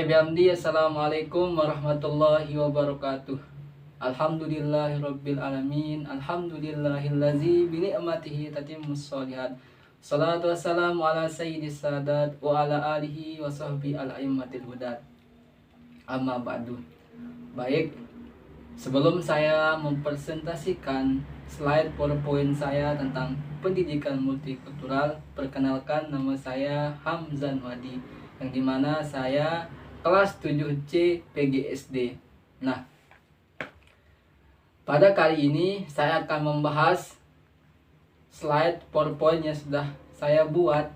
Bihamdi, assalamualaikum warahmatullahi wabarakatuh. Alhamdulillahirabbil alamin. Alhamdulillahillazi bi ni'matihi tatimmus sholihat. Salatu wassalamu ala sayyidis sadat wa ala alihi wa sahbihi al-aimmatil hudat. Amma ba'du. Baik, sebelum saya mempresentasikan slide PowerPoint saya tentang pendidikan multikultural, perkenalkan nama saya Hamzan Wadi, yang dimana saya kelas 7C PGSD. Nah, pada kali ini saya akan membahas slide PowerPoint yang sudah saya buat,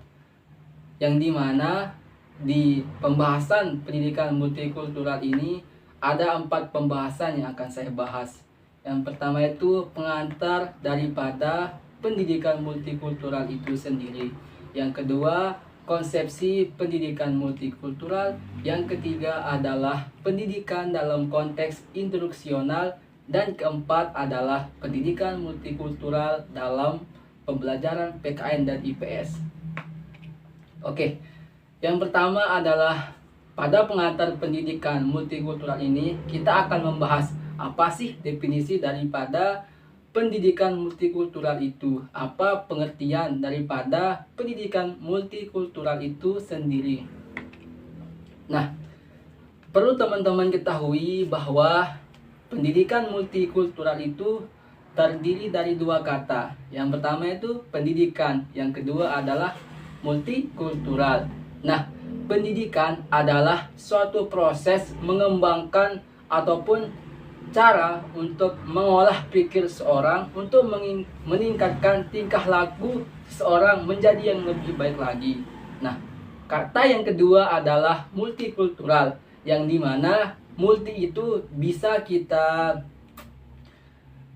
yang dimana di pembahasan pendidikan multikultural ini ada 4 pembahasan yang akan saya bahas. Yang pertama itu pengantar daripada pendidikan multikultural itu sendiri. Yang kedua, konsepsi pendidikan multikultural. Yang ketiga adalah pendidikan dalam konteks instruksional. Dan keempat adalah pendidikan multikultural dalam pembelajaran PKN dan IPS. Oke, yang pertama adalah pada pengantar pendidikan multikultural ini kita akan membahas apa sih definisi daripada pendidikan multikultural itu, apa pengertian daripada pendidikan multikultural itu sendiri. Nah, perlu teman-teman ketahui bahwa pendidikan multikultural itu terdiri dari 2 kata. Yang pertama itu pendidikan, yang kedua adalah multikultural. Nah, pendidikan adalah suatu proses mengembangkan ataupun cara untuk mengolah pikir seorang untuk meningkatkan tingkah laku seseorang menjadi yang lebih baik lagi. Nah, kata yang kedua adalah multikultural, yang dimana multi itu bisa kita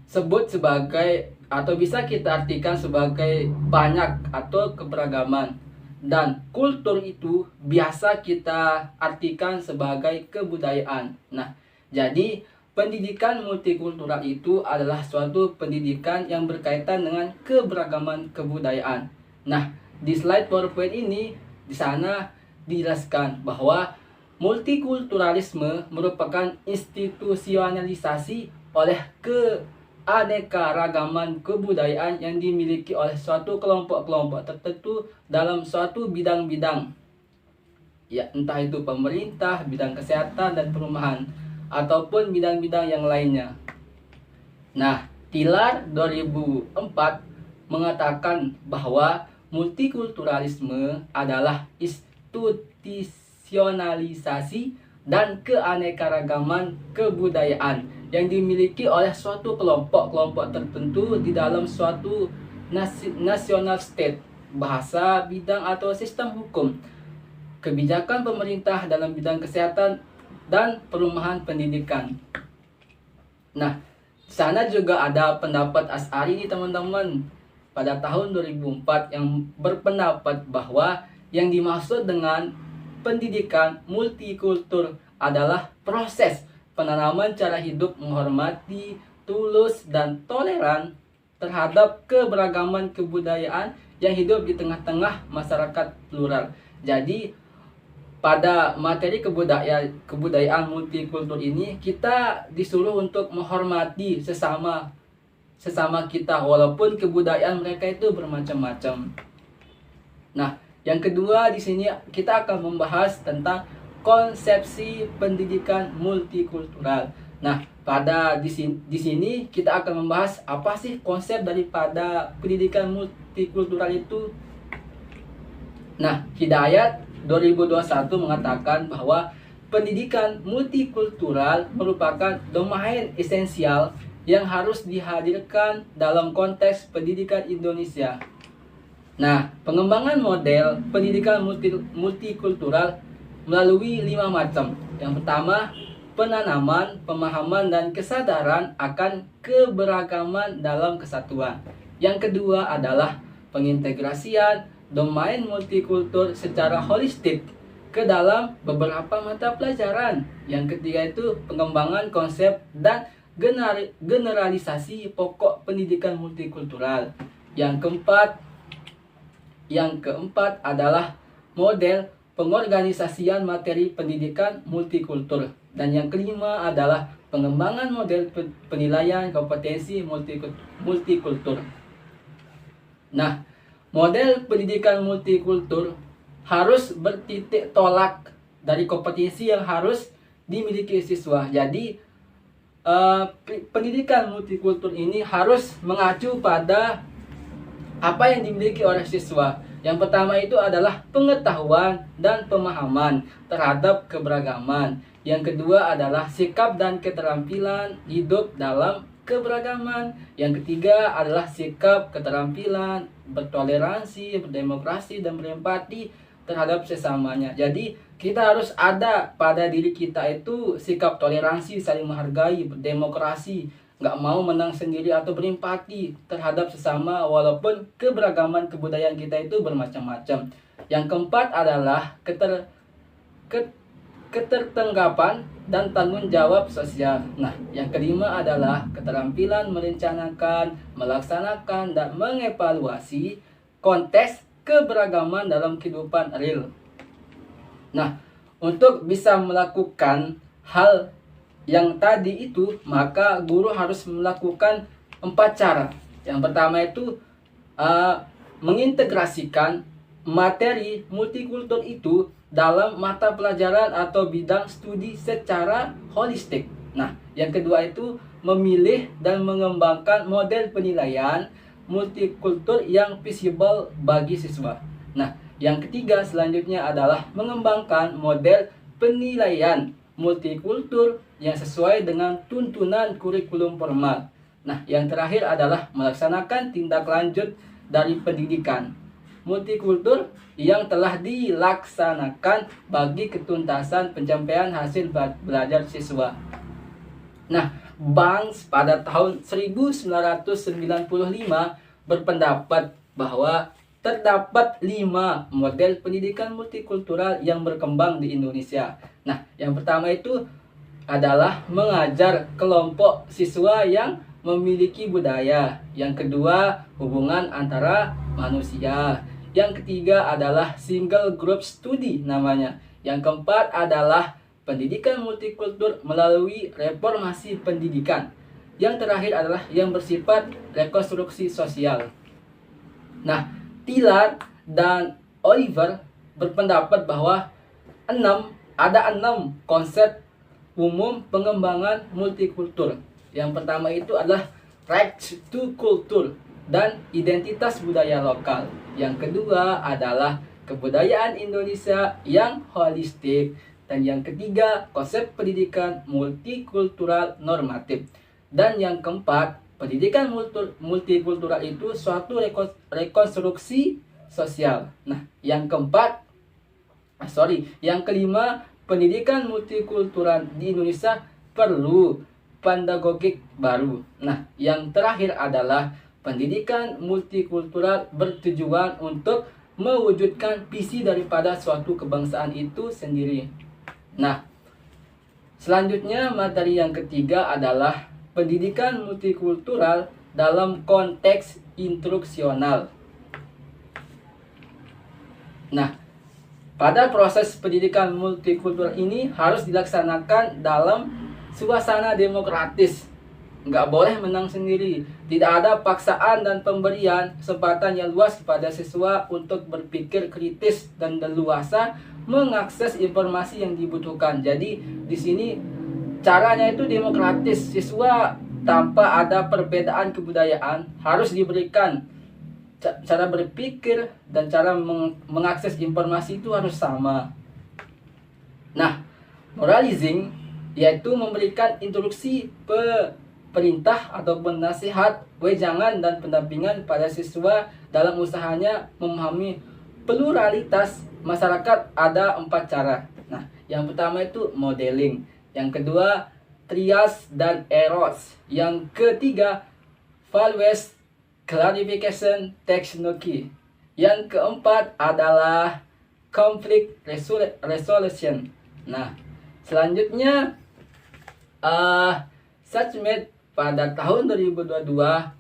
sebut sebagai atau bisa kita artikan sebagai banyak atau keberagaman, dan kultur itu biasa kita artikan sebagai kebudayaan. Nah, jadi pendidikan multikultural itu adalah suatu pendidikan yang berkaitan dengan keberagaman kebudayaan. Nah, di slide PowerPoint ini di sana dijelaskan bahwa multikulturalisme merupakan institusionalisasi oleh keanekaragaman kebudayaan yang dimiliki oleh suatu kelompok-kelompok tertentu dalam suatu bidang-bidang. Ya, entah itu pemerintah, bidang kesehatan dan perumahan, ataupun bidang-bidang yang lainnya. Nah, Tilar 2004 mengatakan bahwa multikulturalisme adalah institusionalisasi dan keanekaragaman kebudayaan yang dimiliki oleh suatu kelompok-kelompok tertentu di dalam suatu national state, bahasa, bidang atau sistem hukum, kebijakan pemerintah dalam bidang kesehatan dan perumahan pendidikan. Nah, di sana juga ada pendapat Asy'ari nih teman-teman pada tahun 2004 yang berpendapat bahwa yang dimaksud dengan pendidikan multikultur adalah proses penanaman cara hidup menghormati, tulus, dan toleran terhadap keberagaman kebudayaan yang hidup di tengah-tengah masyarakat plural. Jadi pada materi kebudayaan multikultur ini kita disuruh untuk menghormati sesama kita walaupun kebudayaan mereka itu bermacam-macam. Nah, yang kedua di sini kita akan membahas tentang konsepsi pendidikan multikultural. Nah, pada di sini kita akan membahas apa sih konsep daripada pendidikan multikultural itu. Nah, Hidayat 2021 mengatakan bahwa pendidikan multikultural merupakan domain esensial yang harus dihadirkan dalam konteks pendidikan Indonesia. Nah, pengembangan model pendidikan multikultural melalui 5 macam. Yang pertama, penanaman, pemahaman, dan kesadaran akan keberagaman dalam kesatuan. Yang kedua adalah pengintegrasian domain multikultur secara holistik ke dalam beberapa mata pelajaran. Yang ketiga itu pengembangan konsep dan generalisasi pokok pendidikan multikultural. Yang keempat adalah model pengorganisasian materi pendidikan multikultur. Dan yang kelima adalah pengembangan model penilaian kompetensi multikultur. Nah, model pendidikan multikultur harus bertitik tolak dari kompetensi yang harus dimiliki siswa. Jadi pendidikan multikultur ini harus mengacu pada apa yang dimiliki oleh siswa. Yang pertama itu adalah pengetahuan dan pemahaman terhadap keberagaman. Yang kedua adalah sikap dan keterampilan hidup dalam keberagaman. Yang ketiga adalah sikap, keterampilan, bertoleransi, berdemokrasi, dan berempati terhadap sesamanya. Jadi kita harus ada pada diri kita itu sikap toleransi, saling menghargai, berdemokrasi, nggak mau menang sendiri atau berempati terhadap sesama walaupun keberagaman kebudayaan kita itu bermacam-macam. Yang keempat adalah ketertanggapan dan tanggung jawab sosial. Nah, yang kelima adalah keterampilan merencanakan, melaksanakan, dan mengevaluasi konteks keberagaman dalam kehidupan real. Nah, untuk bisa melakukan hal yang tadi itu, maka guru harus melakukan 4 cara. Yang pertama itu mengintegrasikan materi multikultur itu dalam mata pelajaran atau bidang studi secara holistik. Nah, yang kedua itu memilih dan mengembangkan model penilaian multikultur yang visible bagi siswa. Nah, yang ketiga selanjutnya adalah mengembangkan model penilaian multikultur yang sesuai dengan tuntunan kurikulum formal. Nah, yang terakhir adalah melaksanakan tindak lanjut dari pendidikan multikultur yang telah dilaksanakan bagi ketuntasan pencapaian hasil belajar siswa. Nah, Banks pada tahun 1995 berpendapat bahwa terdapat 5 model pendidikan multikultural yang berkembang di Indonesia. Nah, yang pertama itu adalah mengajar kelompok siswa yang memiliki budaya. Yang kedua, hubungan antara manusia. Yang ketiga adalah single group study namanya. Yang keempat adalah pendidikan multikultur melalui reformasi pendidikan. Yang terakhir adalah yang bersifat rekonstruksi sosial. Nah, Tillard dan Oliver berpendapat bahwa ada 6 konsep umum pengembangan multikultur. Yang pertama itu adalah right to culture dan identitas budaya lokal. Yang kedua adalah kebudayaan Indonesia yang holistik. Dan yang ketiga, konsep pendidikan multikultural normatif. Dan yang keempat, pendidikan multikultural itu suatu rekonstruksi sosial. Nah, yang kelima, pendidikan multikultural di Indonesia perlu pedagogik baru. Nah, yang terakhir adalah pendidikan multikultural bertujuan untuk mewujudkan visi daripada suatu kebangsaan itu sendiri. Nah, selanjutnya materi yang ketiga adalah pendidikan multikultural dalam konteks instruksional. Nah, pada proses pendidikan multikultural ini harus dilaksanakan dalam suasana demokratis. Nggak boleh menang sendiri. Tidak ada paksaan dan pemberian kesempatan yang luas kepada siswa untuk berpikir kritis dan leluasa mengakses informasi yang dibutuhkan. Jadi di sini caranya itu demokratis. Siswa tanpa ada perbedaan kebudayaan harus diberikan cara berpikir dan cara mengakses informasi itu harus sama. Nah, moralizing yaitu memberikan instruksi perintah ataupun nasihat, wejangan dan pendampingan pada siswa dalam usahanya memahami pluralitas masyarakat. Ada 4 cara. Nah, yang pertama itu modeling. Yang kedua, trias dan errors. Yang ketiga, values clarification technology. Yang keempat adalah conflict resolution. Nah, selanjutnya Suchmet pada tahun 2022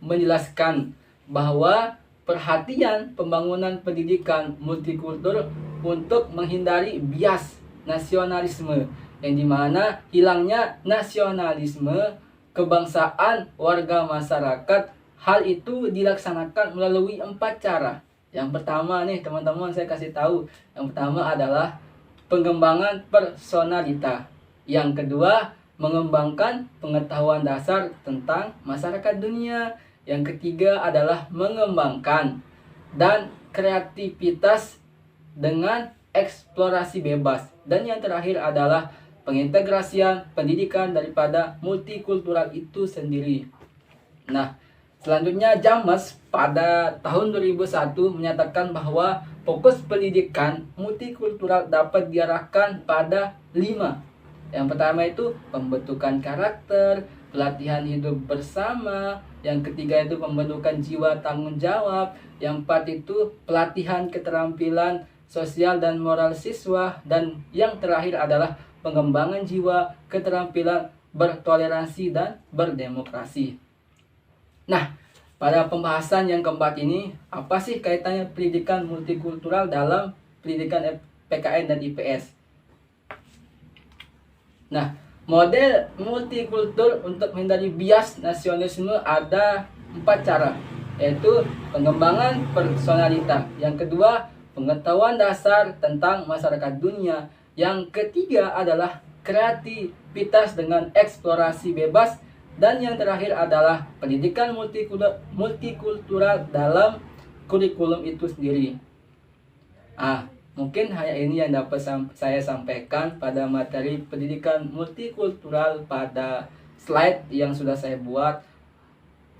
menjelaskan bahwa perhatian pembangunan pendidikan multikultur untuk menghindari bias nasionalisme, yang dimana hilangnya nasionalisme kebangsaan warga masyarakat. Hal itu dilaksanakan melalui 4 cara. Yang pertama nih teman-teman, saya kasih tahu. Yang pertama adalah pengembangan personalita. Yang kedua, mengembangkan pengetahuan dasar tentang masyarakat dunia. Yang ketiga adalah mengembangkan dan kreativitas dengan eksplorasi bebas. Dan yang terakhir adalah pengintegrasian pendidikan daripada multikultural itu sendiri. Nah, selanjutnya James pada tahun 2001 menyatakan bahwa fokus pendidikan multikultural dapat diarahkan pada 5. Yang pertama itu pembentukan karakter, pelatihan hidup bersama. Yang ketiga itu pembentukan jiwa tanggung jawab. Yang 4 itu pelatihan keterampilan sosial dan moral siswa. Dan yang terakhir adalah pengembangan jiwa, keterampilan bertoleransi dan berdemokrasi. Nah, pada pembahasan yang keempat ini, apa sih kaitannya pendidikan multikultural dalam pendidikan PKN dan IPS? Nah, model multikultur untuk menghindari bias nasionalisme ada 4 cara, yaitu pengembangan personalita. Yang kedua, pengetahuan dasar tentang masyarakat dunia. Yang ketiga adalah kreativitas dengan eksplorasi bebas. Dan yang terakhir adalah pendidikan multikultural dalam kurikulum itu sendiri. Mungkin hanya ini yang dapat saya sampaikan pada materi pendidikan multikultural pada slide yang sudah saya buat.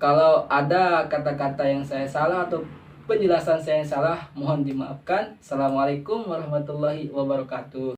Kalau ada kata-kata yang saya salah atau penjelasan saya yang salah, mohon dimaafkan. Assalamualaikum warahmatullahi wabarakatuh.